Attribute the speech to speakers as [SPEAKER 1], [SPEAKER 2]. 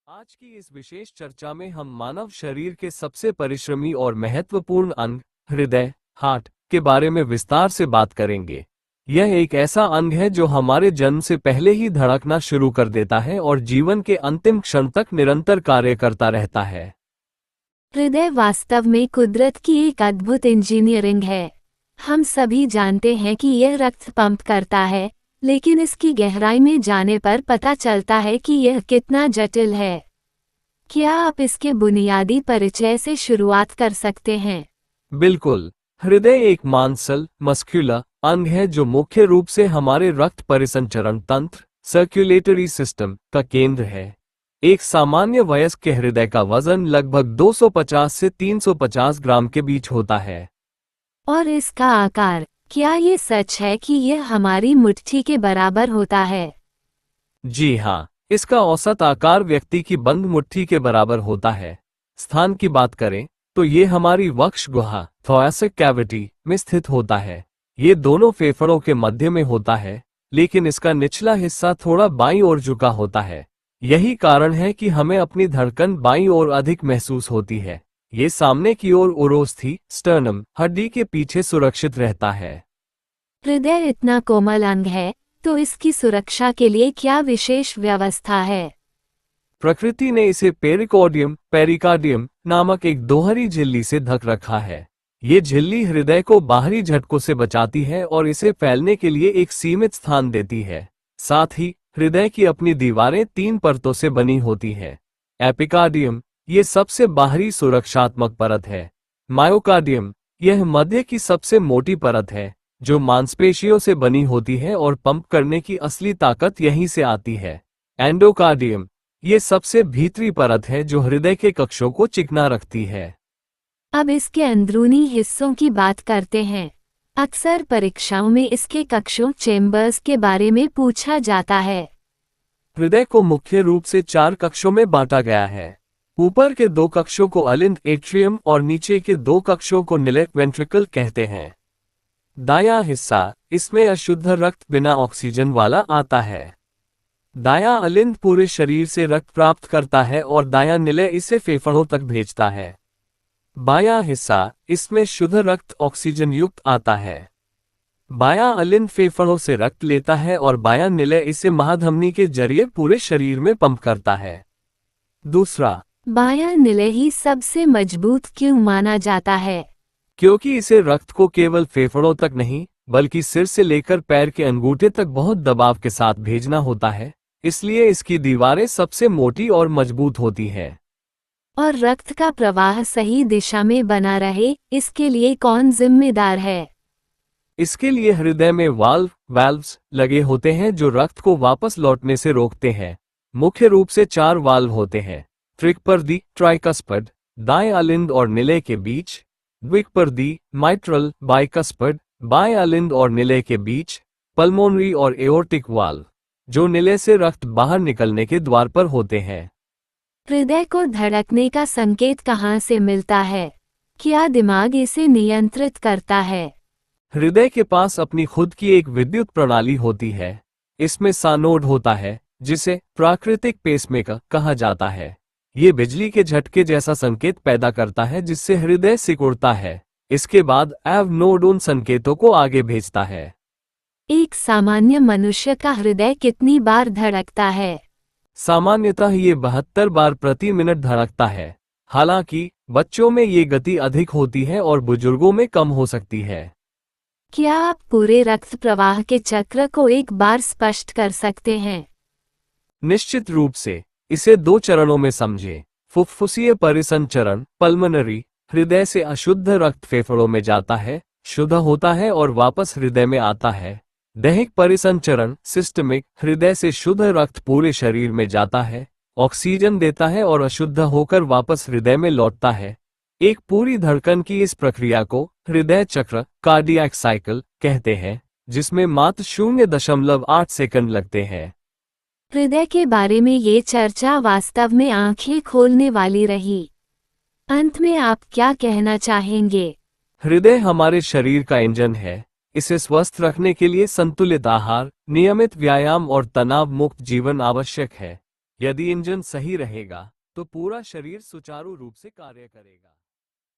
[SPEAKER 1] आज की इस विशेष चर्चा में हम मानव शरीर के सबसे परिश्रमी और महत्वपूर्ण अंग हृदय हार्ट के बारे में विस्तार से बात करेंगे। यह एक ऐसा अंग है जो हमारे जन्म से पहले ही धड़कना शुरू कर देता है और जीवन के अंतिम क्षण तक निरंतर कार्य करता रहता है।
[SPEAKER 2] हृदय वास्तव में कुदरत की एक अद्भुत इंजीनियरिंग है। हम सभी जानते हैं कि यह रक्त पंप करता है, लेकिन इसकी गहराई में जाने पर पता चलता है कि यह कितना जटिल है। क्या आप इसके बुनियादी परिचय से शुरुआत कर सकते हैं?
[SPEAKER 1] बिल्कुल। हृदय एक मांसल मस्क्यूलर अंग है जो मुख्य रूप से हमारे रक्त परिसंचरण तंत्र सर्कुलेटरी सिस्टम का केंद्र है। एक सामान्य वयस्क के हृदय का वजन लगभग 250 से 350 ग्राम के बीच होता है।
[SPEAKER 2] और इसका आकार, क्या ये सच है कि यह हमारी मुट्ठी के बराबर होता है?
[SPEAKER 1] जी हाँ, इसका औसत आकार व्यक्ति की बंद मुट्ठी के बराबर होता है। स्थान की बात करें तो ये हमारी वक्ष गुहा थोरैसिक कैविटी में स्थित होता है। ये दोनों फेफड़ों के मध्य में होता है, लेकिन इसका निचला हिस्सा थोड़ा बाईं ओर झुका होता है। यही कारण है कि हमें अपनी धड़कन बाईं ओर अधिक महसूस होती है। ये सामने की ओर उरोस्थी स्टर्नम हड्डी के पीछे सुरक्षित रहता है।
[SPEAKER 2] हृदय इतना कोमल अंग है, तो इसकी सुरक्षा के लिए क्या विशेष व्यवस्था है?
[SPEAKER 1] प्रकृति ने इसे पेरिकार्डियम नामक एक दोहरी झिल्ली से ढक रखा है। ये झिल्ली हृदय को बाहरी झटकों से बचाती है और इसे फैलने के लिए एक सीमित स्थान देती है। साथ ही हृदय की अपनी दीवारें 3 परतों से बनी होती हैं। एपिकार्डियम ये सबसे बाहरी सुरक्षात्मक परत है। मायोकार्डियम यह मध्य की सबसे मोटी परत है, जो मांसपेशियों से बनी होती है और पंप करने की असली ताकत यहीं से आती है। एंडोकार्डियम ये सबसे भीतरी परत है जो हृदय के कक्षों को चिकना रखती है।
[SPEAKER 2] अब इसके अंदरूनी हिस्सों की बात करते हैं। अक्सर परीक्षाओं में इसके कक्षों चेम्बर्स के बारे में पूछा जाता है।
[SPEAKER 1] हृदय को मुख्य रूप से 4 कक्षों में बांटा गया है। ऊपर के 2 कक्षों को अलिंद एट्रियम और नीचे के 2 कक्षों को निलेट वेंट्रिकल कहते हैं। दायां हिस्सा, इसमें अशुद्ध रक्त बिना ऑक्सीजन वाला आता है। दायां अलिंद पूरे शरीर से रक्त प्राप्त करता है और दायां निलय इसे फेफड़ों तक भेजता है। बायां हिस्सा, इसमें शुद्ध रक्त ऑक्सीजन युक्त आता है। बायां अलिंद फेफड़ों से रक्त लेता है और बायां निलय इसे महाधमनी के जरिए पूरे शरीर में पंप करता है। दूसरा,
[SPEAKER 2] बायां निलय ही सबसे मजबूत क्यों माना जाता है?
[SPEAKER 1] क्योंकि इसे रक्त को केवल फेफड़ों तक नहीं, बल्कि सिर से लेकर पैर के अंगूठे तक बहुत दबाव के साथ भेजना होता है, इसलिए इसकी दीवारें सबसे मोटी और मजबूत होती हैं।
[SPEAKER 2] और रक्त का प्रवाह सही दिशा में बना रहे, इसके लिए कौन जिम्मेदार है?
[SPEAKER 1] इसके लिए हृदय में वाल्व्स लगे होते हैं जो रक्त को वापस लौटने से रोकते हैं। मुख्य रूप से 4 वाल्व होते हैं: त्रिकपर्दी ट्राइकस्पड दाएं अलिंद और निलय के बीच, द्विकपर्दी माइट्रल बाइकस्पड बाएं अलिंद और निलय के बीच, पल्मोनरी और एओर्टिक वाल्व जो निलय से रक्त बाहर निकलने के द्वार पर होते हैं।
[SPEAKER 2] हृदय को धड़कने का संकेत कहाँ से मिलता है? क्या दिमाग इसे नियंत्रित करता है?
[SPEAKER 1] हृदय के पास अपनी खुद की एक विद्युत प्रणाली होती है। इसमें सानोड होता है, जिसे प्राकृतिक पेसमेकर कहा जाता है। ये बिजली के झटके जैसा संकेत पैदा करता है जिससे हृदय सिकुड़ता है। इसके बाद एव नोड उन संकेतों को आगे भेजता है।
[SPEAKER 2] एक सामान्य मनुष्य का हृदय कितनी बार धड़कता है?
[SPEAKER 1] सामान्यतः ये 72 बार प्रति मिनट धड़कता है। हालांकि बच्चों में ये गति अधिक होती है और बुजुर्गों में कम हो सकती है।
[SPEAKER 2] क्या आप पूरे रक्त प्रवाह के चक्र को एक बार स्पष्ट कर सकते हैं?
[SPEAKER 1] निश्चित रूप से। इसे 2 चरणों में समझें। फुफ्फुसीय परिसंचरण पल्मोनरी, हृदय से अशुद्ध रक्त फेफड़ों में जाता है, शुद्ध होता है और वापस हृदय में आता है। दैहिक परिसंचरण सिस्टमिक, हृदय से शुद्ध रक्त पूरे शरीर में जाता है, ऑक्सीजन देता है और अशुद्ध होकर वापस हृदय में लौटता है। एक पूरी धड़कन की इस प्रक्रिया को हृदय चक्र कार्डियक साइकिल कहते हैं, जिसमें मात्र 0.8 सेकंड लगते हैं।
[SPEAKER 2] हृदय के बारे में ये चर्चा वास्तव में आंखें खोलने वाली रही। अंत में आप क्या कहना चाहेंगे?
[SPEAKER 1] हृदय हमारे शरीर का इंजन है। इसे स्वस्थ रखने के लिए संतुलित आहार, नियमित व्यायाम और तनाव मुक्त जीवन आवश्यक है। यदि इंजन सही रहेगा तो पूरा शरीर सुचारू रूप से कार्य करेगा।